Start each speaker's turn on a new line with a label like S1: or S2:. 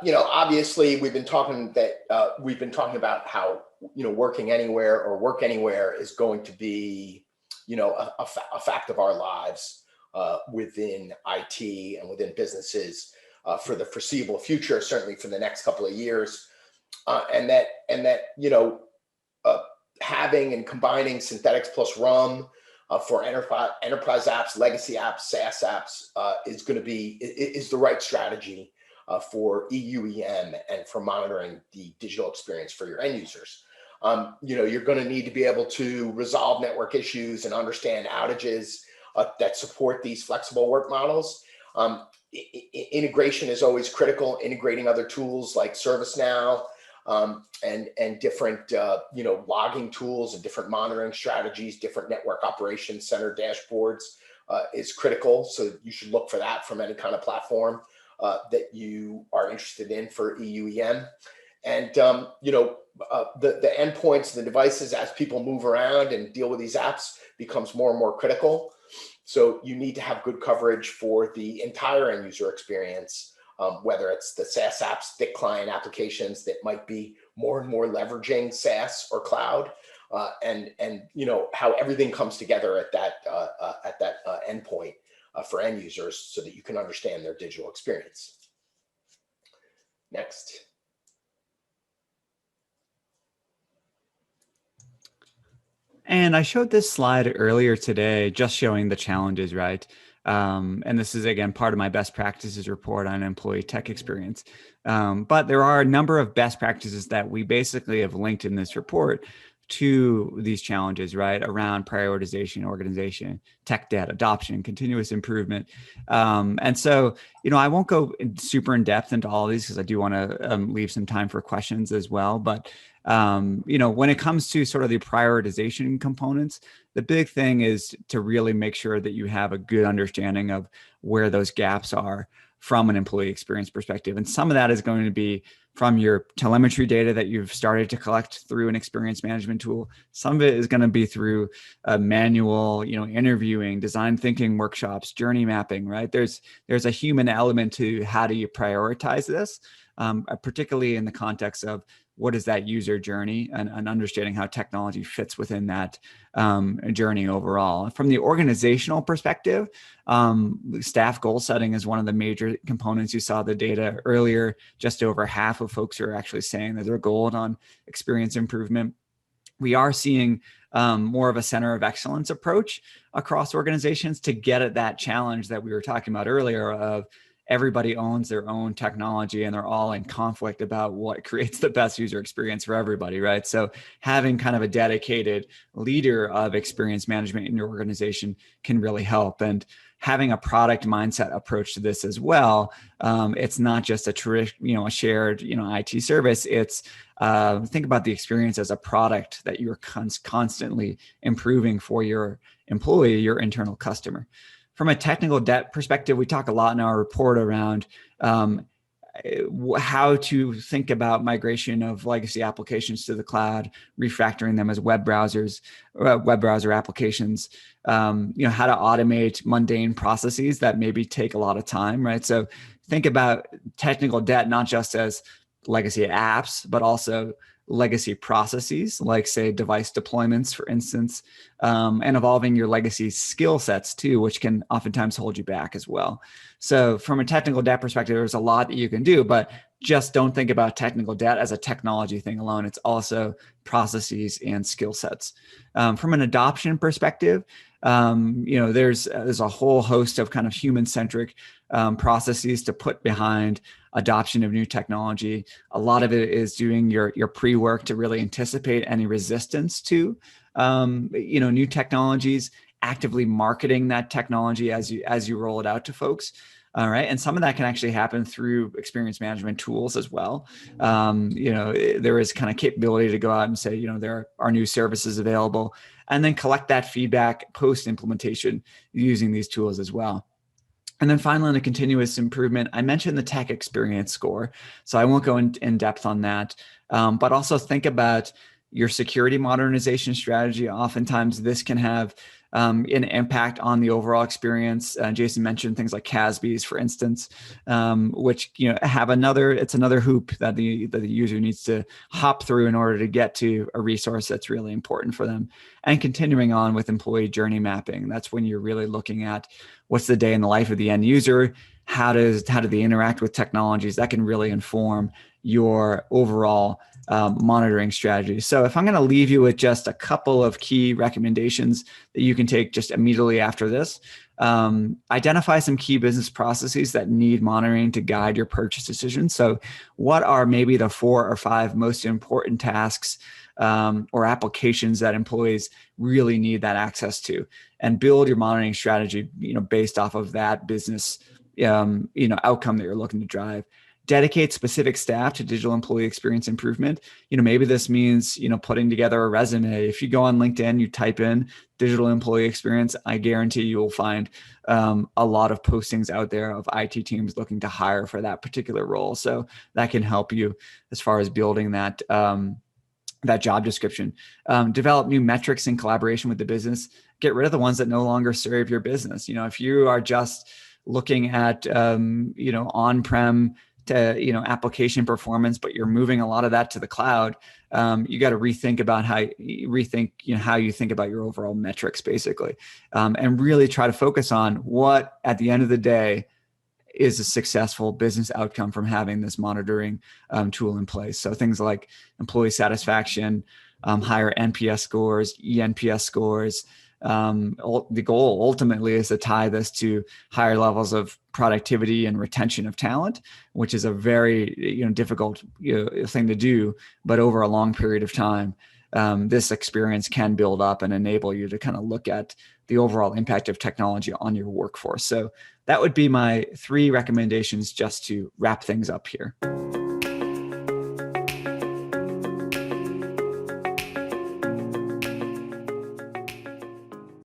S1: obviously we've been talking about how, working anywhere or work anywhere is going to be, a fact of our lives within IT and within businesses for the foreseeable future, certainly for the next couple of years. And that, having and combining synthetics plus RUM for enterprise apps, legacy apps, SaaS apps is the right strategy for EUEM and for monitoring the digital experience for your end users. You're going to need to be able to resolve network issues and understand outages that support these flexible work models. Integration is always critical, integrating other tools like ServiceNow and different logging tools and different monitoring strategies, different network operations center dashboards is critical. So you should look for that from any kind of platform that you are interested in for EUEM. And the endpoints, the devices, as people move around and deal with these apps, becomes more and more critical. So you need to have good coverage for the entire end user experience, whether it's the SaaS apps, thick client applications that might be more and more leveraging SaaS or cloud, and how everything comes together at that endpoint for end users, so that you can understand their digital experience. Next.
S2: And I showed this slide earlier today, just showing the challenges, right? And this is, again, part of my best practices report on employee tech experience. But there are a number of best practices that we basically have linked in this report to these challenges, right? Around prioritization, organization, tech debt, adoption, continuous improvement. And so, I won't go super in depth into all of these because I do want to leave some time for questions as well. But when it comes to sort of the prioritization components, the big thing is to really make sure that you have a good understanding of where those gaps are from an employee experience perspective. And some of that is going to be from your telemetry data that you've started to collect through an experience management tool. Some of it is going to be through manual, interviewing, design thinking workshops, journey mapping, right? There's a human element to how do you prioritize this, particularly in the context of what is that user journey and understanding how technology fits within that journey overall. From the organizational perspective, staff goal setting is one of the major components. You saw the data earlier, just over half of folks are actually saying that they're goaled on experience improvement. We are seeing more of a center of excellence approach across organizations to get at that challenge that we were talking about earlier of everybody owns their own technology and they're all in conflict about what creates the best user experience for everybody, right? So having kind of a dedicated leader of experience management in your organization can really help. And having a product mindset approach to this as well. It's not just a shared, IT service. It's think about the experience as a product that you're constantly improving for your employee, your internal customer. From a technical debt perspective, we talk a lot in our report around how to think about migration of legacy applications to the cloud, refactoring them as web browser applications, how to automate mundane processes that maybe take a lot of time, right? So think about technical debt, not just as legacy apps, but also legacy processes, like say device deployments, for instance, and evolving your legacy skill sets too, which can oftentimes hold you back as well. So from a technical debt perspective, there's a lot that you can do, but just don't think about technical debt as a technology thing alone. It's also processes and skill sets. From an adoption perspective, there's a whole host of kind of human-centric processes to put behind adoption of new technology. A lot of it is doing your pre-work to really anticipate any resistance to new technologies, actively marketing that technology as you roll it out to folks. All right. And some of that can actually happen through experience management tools as well. There is kind of capability to go out and say, there are new services available, and then collect that feedback post-implementation using these tools as well. And then finally, on the continuous improvement, I mentioned the tech experience score. So I won't go in depth on that, but also think about your security modernization strategy. Oftentimes this can have an impact on the overall experience. Jason mentioned things like CASBs, for instance, which have it's another hoop that the user needs to hop through in order to get to a resource that's really important for them. And continuing on with employee journey mapping, that's when you're really looking at what's the day in the life of the end user. How do they interact with technologies that can really inform your overall monitoring strategy. So if I'm going to leave you with just a couple of key recommendations that you can take just immediately after this, identify some key business processes that need monitoring to guide your purchase decisions. So what are maybe the 4 or 5 most important tasks or applications that employees really need that access to, and build your monitoring strategy, based off of that business, outcome that you're looking to drive. Dedicate specific staff to digital employee experience improvement. Maybe this means, putting together a resume. If you go on LinkedIn, you type in digital employee experience, I guarantee you will find a lot of postings out there of IT teams looking to hire for that particular role. So that can help you as far as building that job description. Develop new metrics in collaboration with the business. Get rid of the ones that no longer serve your business. If you are just looking at, on-prem to, application performance, but you're moving a lot of that to the cloud, you got to rethink how you think about your overall metrics, basically, and really try to focus on what, at the end of the day, is a successful business outcome from having this monitoring tool in place. So things like employee satisfaction, higher NPS scores, eNPS scores. The goal ultimately is to tie this to higher levels of productivity and retention of talent, which is a very difficult thing to do, but over a long period of time, this experience can build up and enable you to kind of look at the overall impact of technology on your workforce. So that would be my 3 recommendations just to wrap things up here.